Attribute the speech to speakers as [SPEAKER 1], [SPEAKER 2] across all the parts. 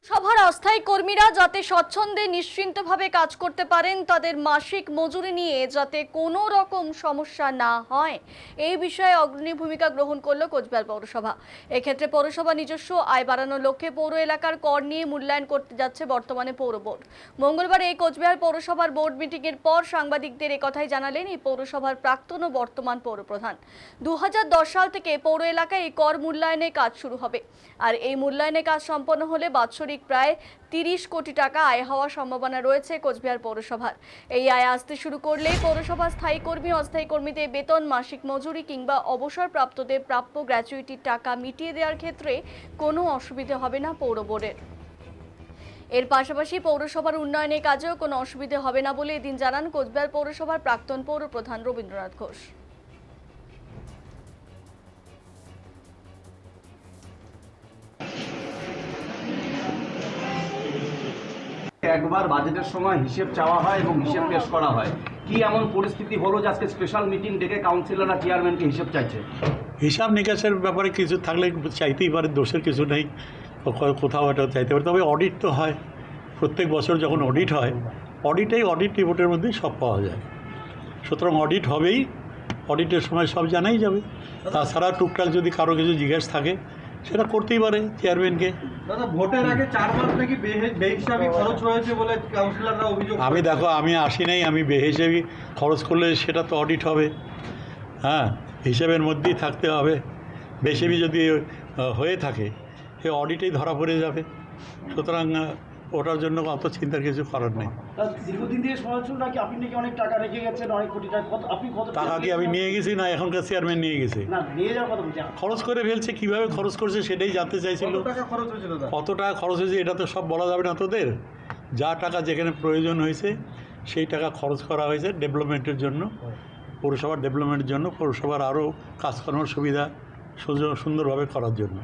[SPEAKER 1] সভার অস্থায়ী কর্মীরা যাতে স্বচ্ছন্দে নিশ্চিন্তভাবে কাজ করতে পারেন, তাদের মাসিক মজুরি নিয়ে যাতে কোনো রকম সমস্যা না হয়, এই বিষয়ে অগ্রণী ভূমিকা গ্রহণ করল কোচবিহার পৌরসভা। এক্ষেত্রে পৌরসভা নিজস্ব আয় বাড়ানোর লক্ষ্যে পৌর এলাকার কর নিয়ে মূল্যায়ন করতে যাচ্ছে বর্তমানে পৌর বোর্ড। মঙ্গলবার এই কোচবিহার পৌরসভার বোর্ড মিটিংয়ের পর সাংবাদিকদের একথাই জানালেন এই পৌরসভার প্রাক্তন ও বর্তমান পৌরপ্রধান। 2010 সাল থেকে পৌর এলাকায় এই কর মূল্যায়নের কাজ শুরু হবে, আর এই মূল্যায়নের কাজ সম্পন্ন হলে বাৎসরিক প্রায় 30 কোটি টাকা আয় হওয়ার সম্ভাবনা রয়েছে কোচবিহার পৌরসভার। এই আয় আসতে শুরু করলে পৌরসভার স্থায়ী কর্মী অস্থায়ী কর্মীদের বেতন, মাসিক মজুরি কিংবা অবসরপ্রাপ্তদের প্রাপ্য গ্র্যাচুইটির টাকা মিটিয়ে দেওয়ার ক্ষেত্রে কোনো অসুবিধা হবে না পৌর বোর্ডের। এর পাশাপাশি পৌরসভার উন্নয়নের কাজেও কোনো অসুবিধা হবে না বলে এদিন জানান কোচবিহার পৌরসভার প্রাক্তন পৌরপ্রধান রবীন্দ্রনাথ ঘোষ।
[SPEAKER 2] একবার বাজেটের সময় হিসেব চাওয়া হয় এবং হিসেব পেশ করা হয়। কি এমন পরিস্থিতি হলো যে আজকে স্পেশাল মিটিং ডেকে কাউন্সিলররা চেয়ারম্যানকে হিসেব চাইছে?
[SPEAKER 3] হিসাব নিকাশের ব্যাপারে কিছু থাকলে চাইতেই পারে, দোষের কিছু নেই, কোথাও এটা চাইতে পারে। তবে অডিট তো হয়, প্রত্যেক বছর যখন অডিট হয়, অডিট রিপোর্টের মধ্যেই সব পাওয়া যায়। সুতরাং অডিট হবেই, অডিটের সময় সব জানাই যাবে। তাছাড়া টুকটাক যদি কারো কিছু জিজ্ঞাসা থাকে সেটা করতেই পারে চেয়ারম্যানকে।
[SPEAKER 4] দাদা, ভোটের আগে 4 মাস নাকি বেহিসাবি খরচ হয়েছে বলে কাউন্সিলররা অভিযোগ।
[SPEAKER 3] আমি আসি নাই, আমি বেহিসাবি খরচ করলে সেটা তো অডিট হবে। হ্যাঁ, হিসেবের মধ্যেই থাকতে হবে। বেশি যদি হয়ে থাকে সে অডিটেই ধরা পড়ে যাবে। সুতরাং ওটার জন্য অত চিন্তার কিছু করার নেই।
[SPEAKER 2] দীর্ঘদিন থেকে সমালোচনা নাকি আপনি নাকি অনেক টাকা রেখে গেছেন, অনেক কোটি টাকা। আপনি কত
[SPEAKER 3] টাকা কি আমি নিয়ে গেছি না এখনকার চেয়ারম্যান নিয়ে গেছে?
[SPEAKER 2] না, নিয়ে যাওয়ার কথা বলছি।
[SPEAKER 3] খরচ করে ফেলছে, কিভাবে খরচ করছে সেটাই জানতে চাইছিল।
[SPEAKER 4] কত টাকা খরচ হয়েছে দাদা?
[SPEAKER 3] কত টাকা খরচ হয়েছে এটা তো সব বলা যাবে না তোদের। যা টাকা যেখানে প্রয়োজন হয়েছে সেই টাকা খরচ করা হয়েছে ডেভেলপমেন্টের জন্য, পৌরসভার ডেভেলপমেন্টের জন্য, পৌরসভার আরও কাজকর্মের সুবিধা সুন্দরভাবে করার জন্য।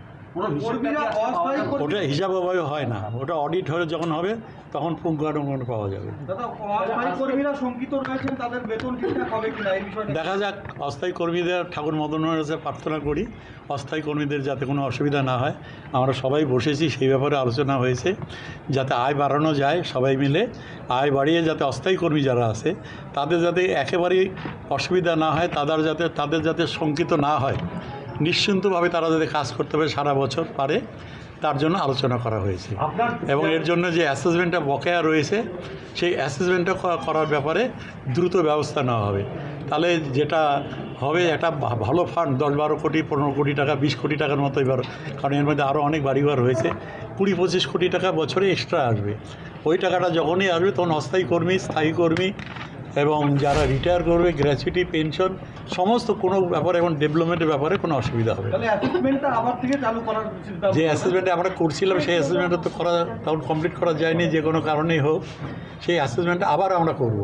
[SPEAKER 3] ওটা হিসাবভাবে হয় না, ওটা অডিট হলে যখন হবে তখন পুঙ্খানুপুঙ্খ পাওয়া যাবে। দেখা যাক, অস্থায়ী কর্মীদের ঠাকুর মদনের কাছে প্রার্থনা করি অস্থায়ী কর্মীদের যাতে কোনো অসুবিধা না হয়। আমরা সবাই বসেছি, সেই ব্যাপারে আলোচনা হয়েছে যাতে আয় বাড়ানো যায়। সবাই মিলে আয় বাড়িয়ে যাতে অস্থায়ী কর্মী যারা আছে তাদের যাতে একেবারেই অসুবিধা না হয়, তাদের যাতে শঙ্কিত না হয়, নিশ্চিন্তভাবে তারা যাতে কাজ করতে পারে সারা বছর পারে, তার জন্য আলোচনা করা হয়েছে। এবং এর জন্য যে অ্যাসেসমেন্টটা বকেয়া রয়েছে সেই অ্যাসেসমেন্টটা করার ব্যাপারে দ্রুত ব্যবস্থা নেওয়া হবে। তাহলে যেটা হবে একটা ভালো ফান্ড, 10-12 কোটি 15 কোটি টাকা 20 কোটি টাকার মতো এবার, কারণ এর মধ্যে আরও অনেক বাড়িঘর হয়েছে, 20-25 কোটি টাকা বছরে এক্সট্রা আসবে। ওই টাকাটা যখনই আসবে তখন অস্থায়ী কর্মী, স্থায়ী কর্মী এবং যারা রিটায়ার করবে, গ্র্যাচুইটি, পেনশন, সমস্ত কোনো ব্যাপারে এবং ডেভেলপমেন্টের ব্যাপারে কোনো অসুবিধা হবে। যে অ্যাসেসমেন্টে আমরা করছিলাম সেই অ্যাসেসমেন্টটা তো তখন কমপ্লিট করা যায়নি, যে কোনো কারণেই হোক, সেই অ্যাসেসমেন্টটা আবার আমরা করব।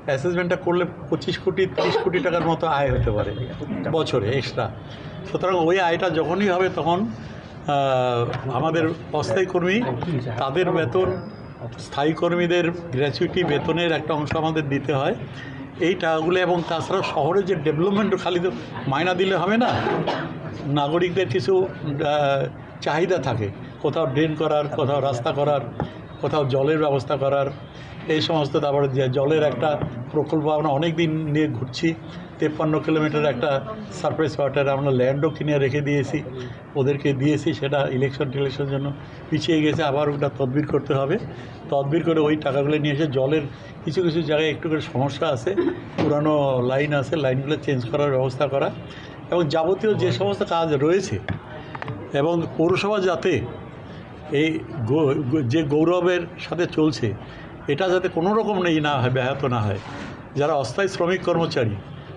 [SPEAKER 3] অ্যাসেসমেন্টটা করলে 25 কোটি 30 কোটি টাকার মতো আয় হতে পারে বছরে এক্সট্রা। সুতরাং ওই আয়টা যখনই হবে তখন আমাদের অস্থায়ী কর্মী তাদের বেতন, স্থায়ী কর্মীদের গ্র্যাচুইটি, বেতনের একটা অংশ আমাদের দিতে হয় এই টাকাগুলো। এবং তাছাড়া শহরের যে ডেভেলপমেন্ট, খালি তো মাইনা দিলে হবে না, নাগরিকদের কিছু চাহিদা থাকে, কোথাও ড্রেন করার, কোথাও রাস্তা করার, কোথাও জলের ব্যবস্থা করার, এই সমস্ত। তারপরে জলের একটা প্রকল্প আমরা অনেক দিন নিয়ে ঘুরছি, 53 কিলোমিটার একটা সারফেস ওয়াটার আমরা ল্যান্ডও কিনে রেখে দিয়েছি, ওদেরকে দিয়েছি। সেটা টিলেকশনের জন্য পিছিয়ে গেছে, আবার ওটা তদবির করতে হবে। তদবির করে ওই টাকাগুলো নিয়ে এসে জলের কিছু কিছু জায়গায় একটু করে সমস্যা আছে, পুরানো লাইন আছে, লাইনগুলো চেঞ্জ করার ব্যবস্থা করা এবং যাবতীয় যে সমস্ত কাজ রয়েছে। এবং পৌরসভা যাতে এই যে গৌরবের সাথে চলছে এটা যাতে কোনো রকম না হয়, ব্যাহত না হয়। যারা অস্থায়ী শ্রমিক কর্মচারী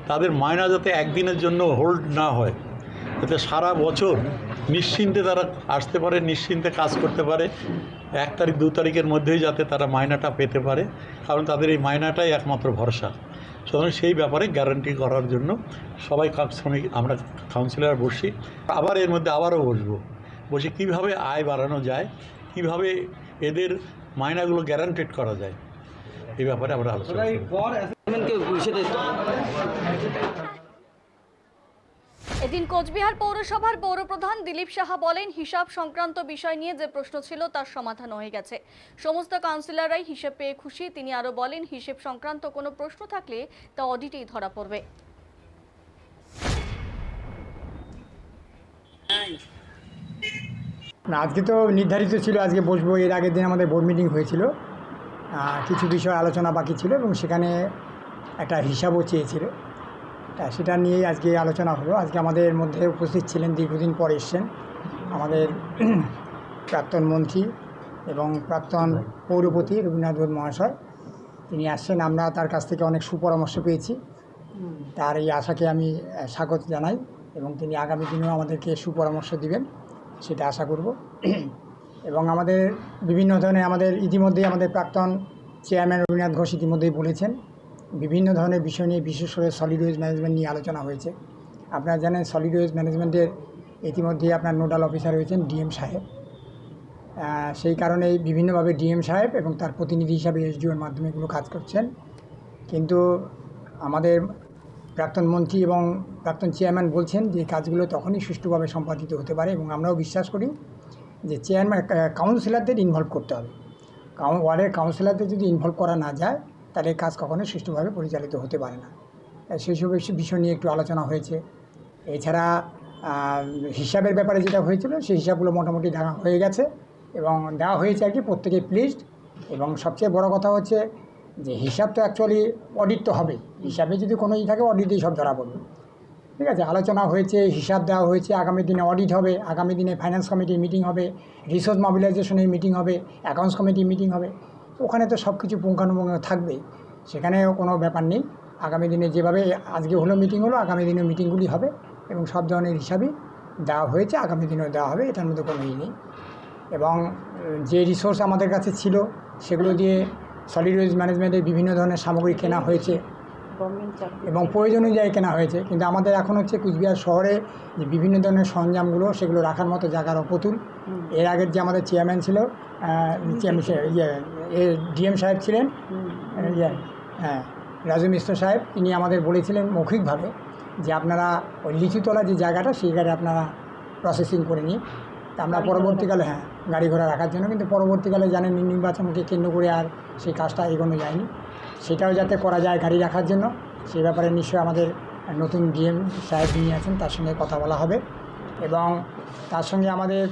[SPEAKER 3] তাদের মাইনা যাতে একদিনের জন্য হোল্ড না হয়, যাতে সারা বছর নিশ্চিন্তে তারা আসতে পারে, নিশ্চিন্তে কাজ করতে পারে, 1 তারিখ 2 তারিখের মধ্যেই যাতে তারা মাইনাটা পেতে পারে, কারণ তাদের এই মাইনাটাই একমাত্র ভরসা। সুতরাং সেই ব্যাপারে গ্যারান্টি করার জন্য সবাই শ্রমিক আমরা কাউন্সিলর বসি, আবার এর মধ্যে আবারও বসে কীভাবে আয় বাড়ানো যায়, কীভাবে এদের মাইনাগুলো গ্যারান্টেড করা যায়। এই ব্যাপারে আমরা আলোচনা
[SPEAKER 4] এই
[SPEAKER 3] করব।
[SPEAKER 4] পর
[SPEAKER 1] এদিন কোচবিহার পৌরসভার পৌরপ্রধান দিলীপ সাহা বলেন, হিসাব সংক্রান্ত বিষয় নিয়ে যে প্রশ্ন ছিল তার সমাধান হয়ে গেছে। সমস্ত কাউন্সিলররাই হিসেব পেয়ে খুশি। তিনি আরো বলেন, হিসেব সংক্রান্ত কোনো প্রশ্ন থাকলে তা অডিটেই ধরা পড়বে।
[SPEAKER 5] না, আজকে তো নির্ধারিত ছিল আজকে বসবো। এর আগের দিন আমাদের বোর্ড মিটিং হয়েছিল, কিছু বিষয় আলোচনা বাকি ছিল এবং সেখানে একটা হিসাবও চেয়েছিল, সেটা নিয়েই আজকে আলোচনা হলো। আজকে আমাদের মধ্যে উপস্থিত ছিলেন, দীর্ঘদিন পর এসছেন আমাদের প্রাক্তন মন্ত্রী এবং প্রাক্তন পৌরপতি রবীন্দ্রনাথ বোস মহাশয়। তিনি আসছেন, আমরা তার কাছ থেকে অনেক সুপরামর্শ পেয়েছি। তার এই আশাকে আমি স্বাগত জানাই এবং তিনি আগামী দিনেও আমাদেরকে সুপরামর্শ দিবেন, সেটা আশা করব। এবং আমাদের বিভিন্ন ধরনের ইতিমধ্যেই আমাদের প্রাক্তন চেয়ারম্যান রবীন্দ্রনাথ ঘোষ ইতিমধ্যেই বলেছেন, বিভিন্ন ধরনের বিষয় নিয়ে, বিশেষ করে সলিড ওয়েস্ট ম্যানেজমেন্ট নিয়ে আলোচনা হয়েছে। আপনারা জানেন সলিড ওয়েস্ট ম্যানেজমেন্টের ইতিমধ্যেই আপনার নোডাল অফিসার হয়েছেন ডিএম সাহেব। সেই কারণে বিভিন্নভাবে ডিএম সাহেব এবং তার প্রতিনিধি হিসাবে এসডিওর মাধ্যমে এগুলো কাজ করছেন। কিন্তু আমাদের প্রাক্তন মন্ত্রী এবং প্রাক্তন চেয়ারম্যান বলছেন যে কাজগুলো তখনই সুষ্ঠুভাবে সম্পাদিত হতে পারে এবং আমরাও বিশ্বাস করি যে চেয়ারম্যান কাউন্সিলরদের ইনভলভ করতে হবে। ওয়ার্ডের কাউন্সিলরদের যদি ইনভলভ করা না যায় তাহলে কাজ কখনোই সুষ্ঠুভাবে পরিচালিত হতে পারে না। সেই সব বিষয় নিয়ে একটু আলোচনা হয়েছে। এছাড়া হিসাবের ব্যাপারে যেটা হয়েছিল সেই হিসাবগুলো মোটামুটি দেওয়া হয়ে গেছে এবং দেওয়া হয়েছে আর কি, প্রত্যেকে প্লিজড। এবং সবচেয়ে বড় কথা হচ্ছে যে হিসাব তো অ্যাকচুয়ালি অডিট তো হবে, হিসাবে যদি কোনো থাকে অডিটেই সব ধরা পড়বে। ঠিক আছে, আলোচনা হয়েছে, হিসাব দেওয়া হয়েছে, আগামী দিনে অডিট হবে, আগামী দিনে ফাইন্যান্স কমিটির মিটিং হবে, রিসোর্স মোবিলাইজেশনের মিটিং হবে, অ্যাকাউন্টস কমিটির মিটিং হবে। ওখানে তো সব কিছু পুঙ্খানুপুঙ্খ থাকবেই, সেখানেও কোনো ব্যাপার নেই। আগামী দিনে যেভাবে আজকে হলো মিটিং হলো, আগামী দিনে মিটিংগুলি হবে এবং সব ধরনের হিসাবই দেওয়া হয়েছে, আগামী দিনেও দেওয়া হবে, এটার মধ্যে কোনো নেই। এবং যে রিসোর্স আমাদের কাছে ছিল সেগুলো দিয়ে সলিড ওয়েস্ট ম্যানেজমেন্টের বিভিন্ন ধরনের সামগ্রী কেনা হয়েছে এবং প্রয়োজন অনুযায়ী কেনা হয়েছে। কিন্তু আমাদের এখন হচ্ছে কুচবিহার শহরে যে বিভিন্ন ধরনের সরঞ্জামগুলো সেগুলো রাখার মতো জায়গার অপ্রতুল। এর আগের যে আমাদের চেয়ারম্যান ছিল, ডিএম সাহেব ছিলেন, হ্যাঁ রাজু মিশ্র সাহেব, তিনি আমাদের বলেছিলেন মৌখিকভাবে যে আপনারা ওই লিচুতলা যে জায়গাটা সেই জায়গায় আপনারা প্রসেসিং করে নিন। তা আমরা পরবর্তীকালে গাড়ি ঘোড়া রাখার জন্য, কিন্তু পরবর্তীকালে জানেন নির্বাচনকে কেন্দ্র করে আর সেই কাজটা এগোনো যায়নি। সেটাও যাতে করা যায় গাড়ি রাখার জন্য, সেই ব্যাপারে নিশ্চয়ই আমাদের নতুন ডিএম সাহেব নিয়ে আছেন, তার সঙ্গে কথা বলা হবে। এবং তার সঙ্গে আমাদের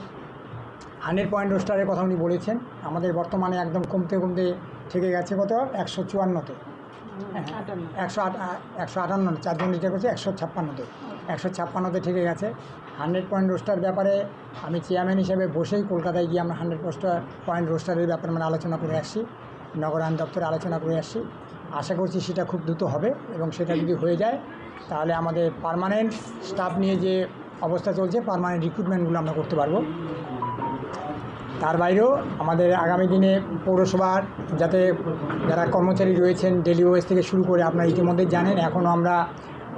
[SPEAKER 5] 100 পয়েন্ট রোস্টারের কথা উনি বলেছেন। আমাদের বর্তমানে একদম কমতে কমতে থেকে গেছে কত, 154-তে, 158, 4জন রিটার করছে, 156-তে থেকে গেছে। 100 পয়েন্ট রোস্টার ব্যাপারে আমি চেয়ারম্যান হিসেবে বসেই কলকাতায় গিয়ে আমরা 100 পয়েন্ট রোস্টারের ব্যাপারে আমরা আলোচনা করে আসছি, নগরায়ণ দপ্তরে আলোচনা করে আসছি। আশা করছি সেটা খুব দ্রুত হবে এবং সেটা যদি হয়ে যায় তাহলে আমাদের পার্মানেন্ট স্টাফ নিয়ে যে অবস্থা চলছে, পার্মানেন্ট রিক্রুটমেন্টগুলো আমরা করতে পারবো। তার বাইরেও আমাদের আগামী দিনে পৌরসভার যারা কর্মচারী রয়েছেন, ডেলি ওয়েজ থেকে শুরু করে, আপনারা ইতিমধ্যে জানেন এখনও আমরা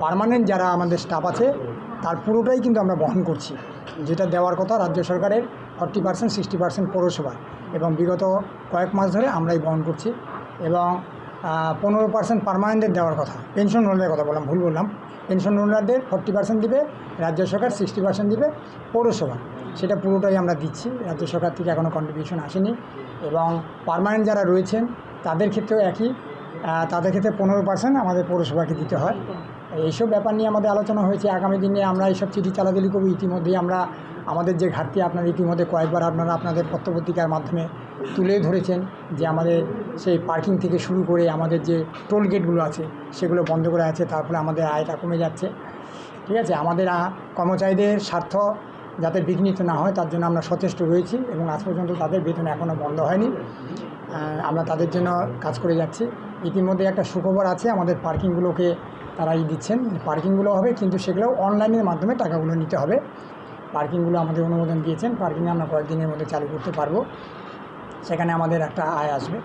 [SPEAKER 5] পার্মানেন্ট যারা আমাদের স্টাফ আছে তার পুরোটাই কিন্তু আমরা বহন করছি। যেটা দেওয়ার কথা রাজ্য সরকারের 40%, 60% পৌরসভা, এবং বিগত কয়েক মাস ধরে আমরাই বহন করছি। এবং 15% পার্মানেন্টের দেওয়ার কথা, পেনশন হোল্ডারের কথা ভুল বললাম, পেনশন হোল্ডারদের 40% দিবে রাজ্য সরকার, 60% দিবে পৌরসভা, সেটা পুরোটাই আমরা দিচ্ছি। রাজ্য সরকার থেকে এখনও কন্ট্রিবিউশন আসেনি। এবং পার্মানেন্ট যারা রয়েছেন তাদের ক্ষেত্রেও একই, তাদের ক্ষেত্রে 15% আমাদের পৌরসভাকে দিতে হয়। এইসব ব্যাপার নিয়ে আমাদের আলোচনা হয়েছে। আগামী দিনে আমরা এইসব চিঠি চালাচালি করব। ইতিমধ্যেই আমরা আমাদের যে ঘাটতি, আপনারা ইতিমধ্যে কয়েকবার আপনারা আপনাদের পত্রপত্রিকার মাধ্যমে তুলে ধরেছেন যে আমাদের সেই পার্কিং থেকে শুরু করে আমাদের যে টোল গেটগুলো আছে সেগুলো বন্ধ করে আছে, তার ফলে আমাদের আয়টা কমে যাচ্ছে। ঠিক আছে, আমাদের কর্মচারীদের স্বার্থ যাতে বিঘ্নিত না হয় তার জন্য আমরা সচেষ্ট রয়েছি এবং আজ পর্যন্ত তাদের বেতন এখনও বন্ধ হয়নি। আমরা তাদের জন্য কাজ করে যাচ্ছি। ইতিমধ্যে একটা সুখবর আছে, আমাদের পার্কিংগুলোকে তারা দিচ্ছেন, পার্কিংগুলো হবে কিন্তু সেগুলো অনলাইনের মাধ্যমে টাকাগুলো নিতে হবে। পার্কিংগুলো আমাদের অনুমোদন দিয়েছেন, পার্কিংয়ে আমরা কয়েকদিনের মধ্যে চালু করতে পারবো, সেখানে আমাদের একটা আয় আসবে।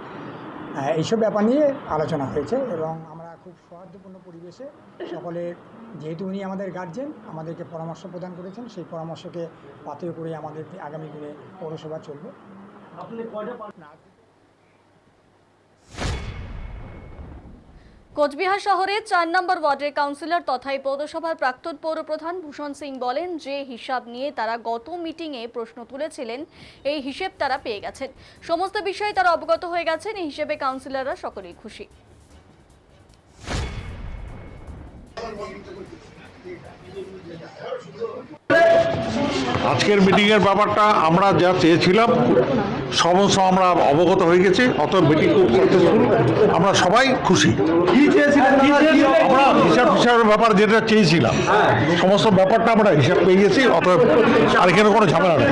[SPEAKER 5] এইসব ব্যাপার নিয়ে আলোচনা হয়েছে এবং আমরা খুব সৌহার্দ্যপূর্ণ পরিবেশে সকলের, যেহেতু উনি আমাদের গার্জেন, আমাদেরকে পরামর্শ প্রদান করেছেন, সেই পরামর্শকে পাথেয় করে আমাদের আগামী দিনে পৌরসভা চলবে।
[SPEAKER 1] কোচবিহার শহরে 4 নম্বর ওয়ার্ডের কাউন্সিলর তথাই পৌরসভার প্রাক্তন পৌরপ্রধান ভূষণ সিং বলেন যে হিসাব নিয়ে তারা গত মিটিংয়ে প্রশ্ন তুলেছিলেন এই হিসেব তারা পেয়ে গেছেন। সমস্ত বিষয়ে তারা অবগত হয়ে গেছেন। এই হিসেবে কাউন্সিলররা সকলেই খুশি।
[SPEAKER 6] আজকের মিটিংয়ের ব্যাপারটা আমরা যা চেয়েছিলাম সমস্ত আমরা অবগত হয়ে গেছি, অত মিটিং খুব সাকসেসফুল, আমরা সবাই খুশি।
[SPEAKER 2] কি চেয়েছিলেন?
[SPEAKER 6] আমরা হিসাবের ব্যাপার যেটা চেয়েছিলাম সমস্ত ব্যাপারটা আমরা হিসাব পেয়ে গেছি, অতএব আর এখানে কোনো ঝামেলা নেই।